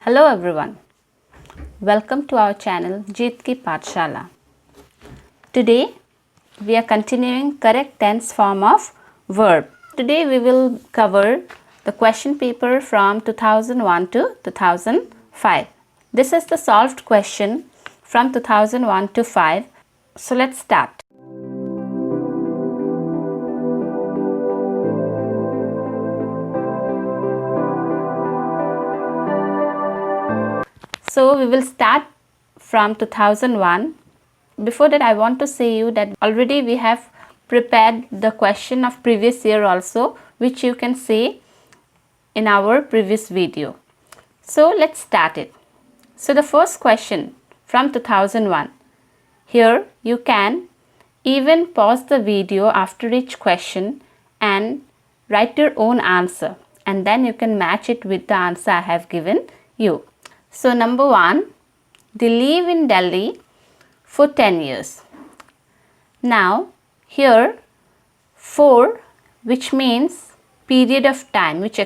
Hello everyone. Welcome to our channel VIII Pathshala. Today we are continuing correct tense form of verb. Today we will cover the question paper from 2001 to 2005. This is the solved question from 2001 to 5. So let's start. So we will start from 2001. Before that, I want to say you that already we have prepared the question of previous year also, which you can see in our previous video. So let's start it. So the first question from 2001. Here you can even pause the video after each question and write your own answer, and then you can match it with the answer I have given you. So number 1, they live in Delhi for 10 years. Now here 4, which means period of time, which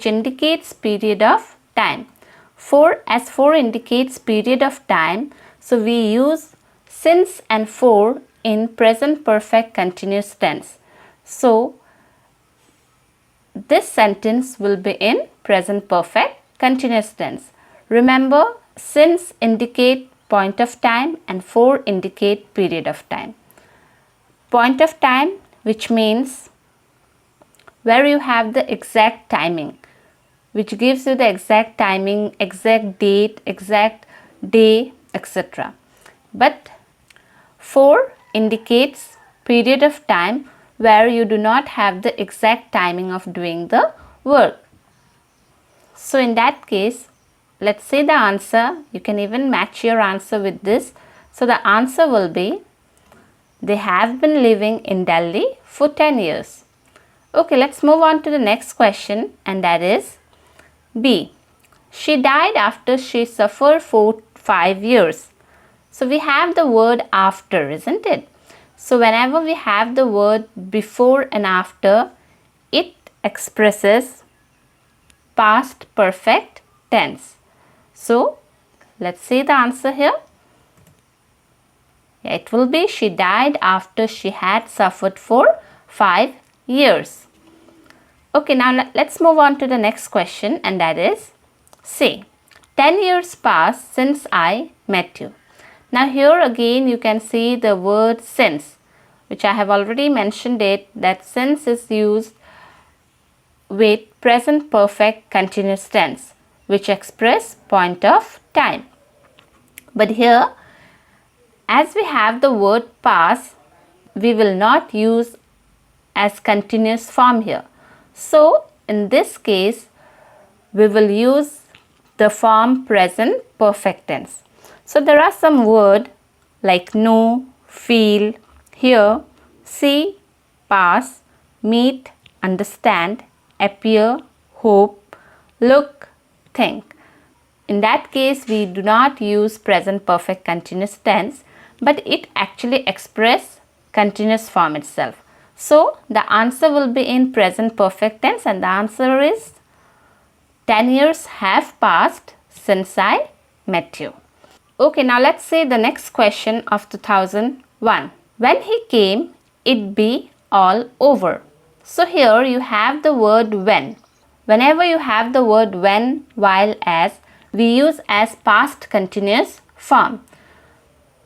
indicates period of time. 4 indicates period of time, so we use since and for in present perfect continuous tense. So this sentence will be in present perfect continuous tense. Remember, since indicate point of time and for indicate period of time. Point of time, which means where you have the exact timing, which gives you the exact timing, exact date, exact day, etc. But for indicates period of time where you do not have the exact timing of doing the work. So in that case, let's say the answer, you can even match your answer with this. So the answer will be, they have been living in Delhi for 10 years. Okay, let's move on to the next question, and that is B. She died after she suffered for 5 years. So we have the word after, isn't it? So whenever we have the word before and after, it expresses past perfect tense. So let's see the answer here. It will be, she died after she had suffered for 5 years. Okay, now let's move on to the next question, and that is C. 10 years passed since I met you. Now here again you can see the word since, which I have already mentioned it, that since is used with present perfect continuous tense, which express point of time. But here, as we have the word pass, we will not use as continuous form here. So in this case, we will use the form present perfect tense. So there are some words like know, feel, hear, see, pass, meet, understand, appear, hope, look, think. In that case, we do not use present perfect continuous tense, but it actually expresses continuous form itself. So the answer will be in present perfect tense, and the answer is 10 years have passed since I met you. Okay, now let's say the next question of 2001. When he came, it be all over. So here you have the word when. Whenever you have the word when, while, as, we use as past continuous form.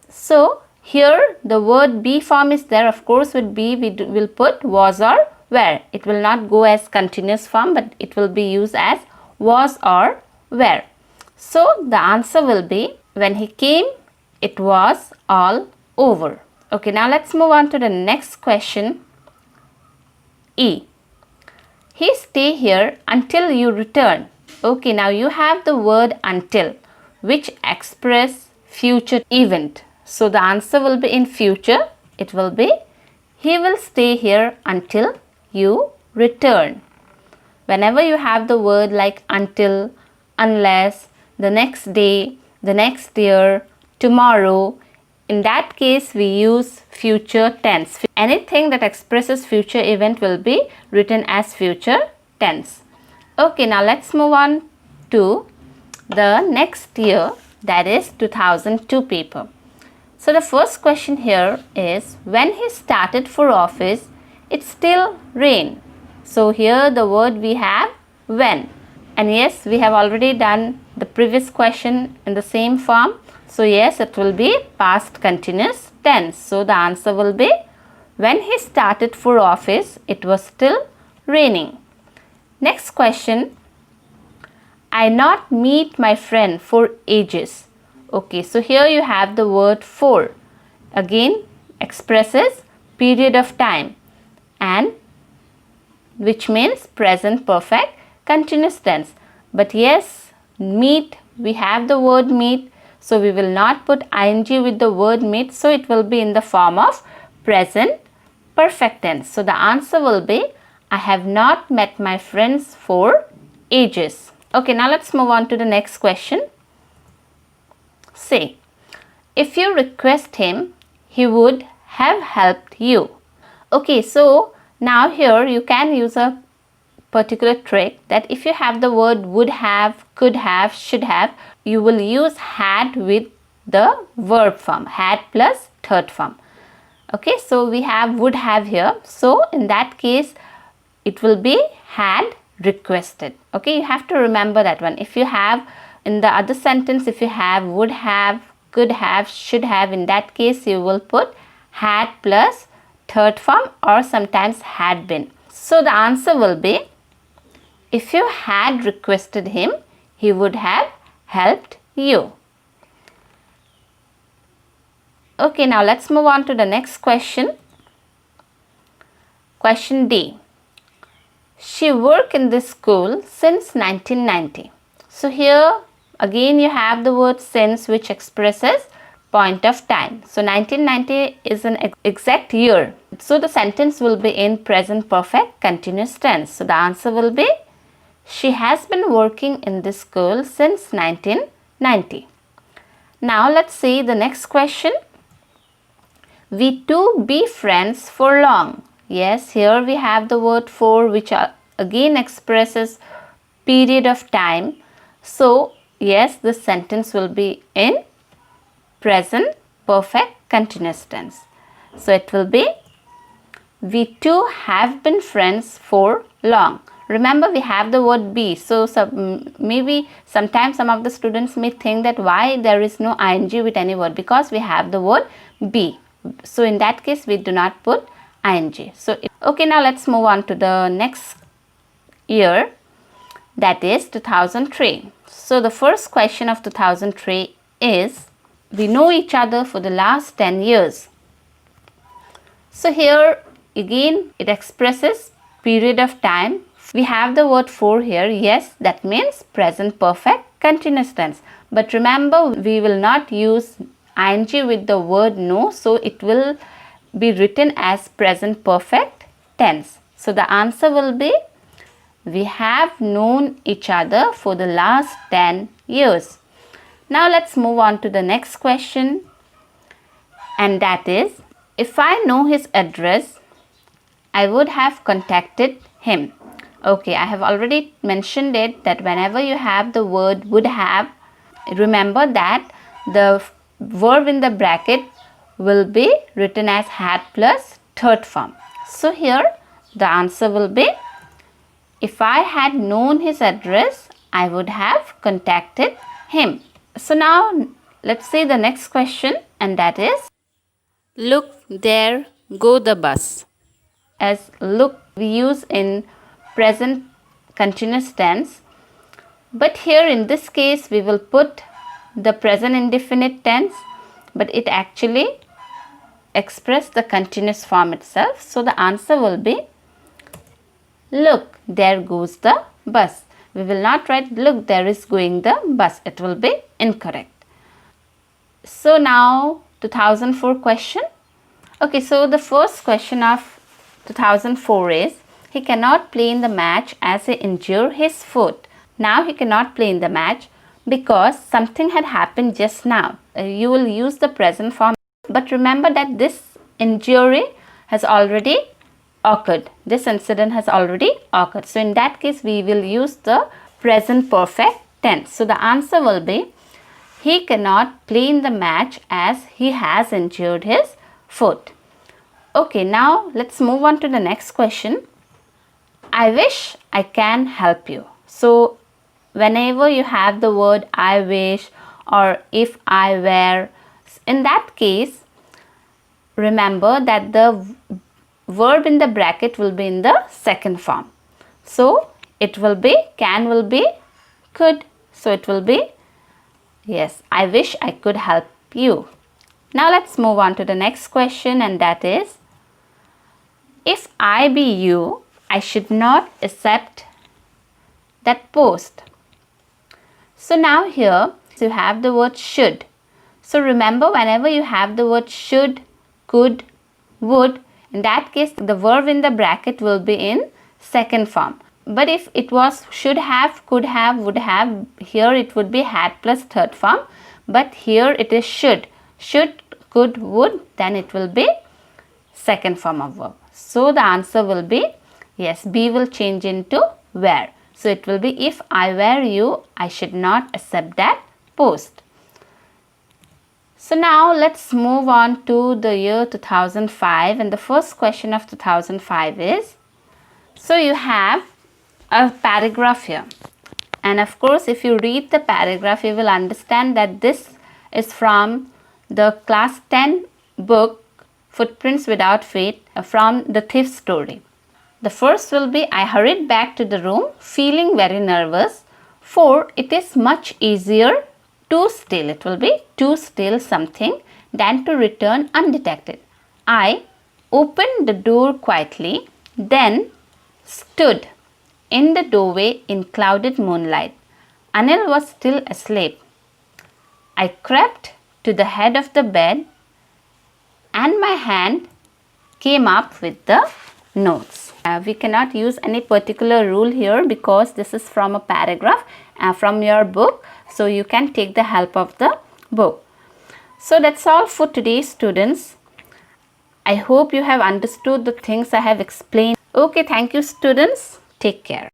So here the word be form is there. Of course with be we will put was or were. It will not go as continuous form, but it will be used as was or were. So the answer will be, when he came, it was all over. Okay, now let's move on to the next question. E. He stay here until you return. Okay, now you have the word until, which express future event. So the answer will be in future. It will be, he will stay here until you return. Whenever you have the word like until, unless, the next day, the next year, tomorrow, in that case we use future tense. Anything that expresses future event will be written as future tense. Okay, now let's move on to the next year, that is 2002 paper. So the first question here is, when he started for office, it still rained. So here the word we have when. And yes, we have already done the previous question in the same form. So yes, it will be past continuous tense. So the answer will be, when he started for office, it was still raining. Next question, I not meet my friend for ages. Okay, so here you have the word for. Again, expresses period of time, and which means present perfect continuous tense. But yes, meet, we have the word meet, so we will not put ing with the word meet, so it will be in the form of present perfect tense. So the answer will be, I have not met my friends for ages. Okay, now let's move on to the next question. Say, if you request him, he would have helped you. Okay, so now here you can use a particular trick that if you have the word would have, could have, should have, you will use had with the verb form, had plus third form. Okay, so we have would have here. So in that case, it will be had requested. Okay, you have to remember that one. If you have in the other sentence, if you have would have, could have, should have, in that case you will put had plus third form or sometimes had been. So the answer will be, if you had requested him, he would have helped you. Okay, now let's move on to the next question. Question D. She worked in this school since 1990. So here again you have the word since, which expresses point of time. So 1990 is an exact year. So the sentence will be in present perfect continuous tense. So the answer will be, she has been working in this school since 1990. Now let's see the next question. We two be friends for long. Yes, here we have the word for, which again expresses period of time. So yes, this sentence will be in present perfect continuous tense. So it will be, we two have been friends for long. Remember, we have the word be. So maybe sometimes some of the students may think that why there is no ing with any word, because we have the word be. So in that case, we do not put ing. So okay, now let's move on to the next year, that is 2003. So the first question of 2003 is, we know each other for the last 10 years. So here again it expresses period of time. We have the word for here. Yes, that means present perfect continuous tense. But remember, we will not use ing with the word know, so it will be written as present perfect tense. So the answer will be, we have known each other for the last 10 years. Now let's move on to the next question, and that is, if I know his address, I would have contacted him. Okay, I have already mentioned it that whenever you have the word would have, remember that the verb in the bracket will be written as had plus third form. So here the answer will be, if I had known his address, I would have contacted him. So now let's see the next question, and that is, look, there go the bus. As look we use in present continuous tense, but here in this case we will put the present indefinite tense, but it actually expresses the continuous form itself. So the answer will be, look, there goes the bus. We will not write look, there is going the bus. It will be incorrect. So now 2004 question. Okay, so the first question of 2004 is, he cannot play in the match as he injured his foot. Now he cannot play in the match because something had happened just now. You will use the present form, but remember that this injury has already occurred. This incident has already occurred. So in that case, we will use the present perfect 10th. So the answer will be he cannot play in the match as he has injured his foot. Okay, now let's move on to the next question. I wish I can help you. So whenever you have the word I wish or if I were, in that case, remember that the verb in the bracket will be in the second form. So it will be, can will be, could. So it will be, yes, I wish I could help you. Now let's move on to the next question, and that is, if I be you, I should not accept that post. So now here you have the word should. So remember, whenever you have the word should, could, would, in that case the verb in the bracket will be in second form. But if it was should have, could have, would have, here it would be had plus third form. But here it is should, could, would, then it will be second form of verb. So the answer will be, yes, be will change into were. So it will be, if I were you, I should not accept that post. So now let's move on to the year 2005, and the first question of 2005 is, so you have a paragraph here, and of course if you read the paragraph you will understand that this is from the class 10 book Footprints Without Fate, from the thief story. The first will be, I hurried back to the room feeling very nervous, for it is much easier to steal, it will be to steal something, than to return undetected. I opened the door quietly, then stood in the doorway in clouded moonlight. Anil was still asleep. I crept to the head of the bed and my hand came up with the notes. We cannot use any particular rule here because this is from a paragraph from your book. So you can take the help of the book. So that's all for today, students. I hope you have understood the things I have explained. Okay, thank you, students. Take care.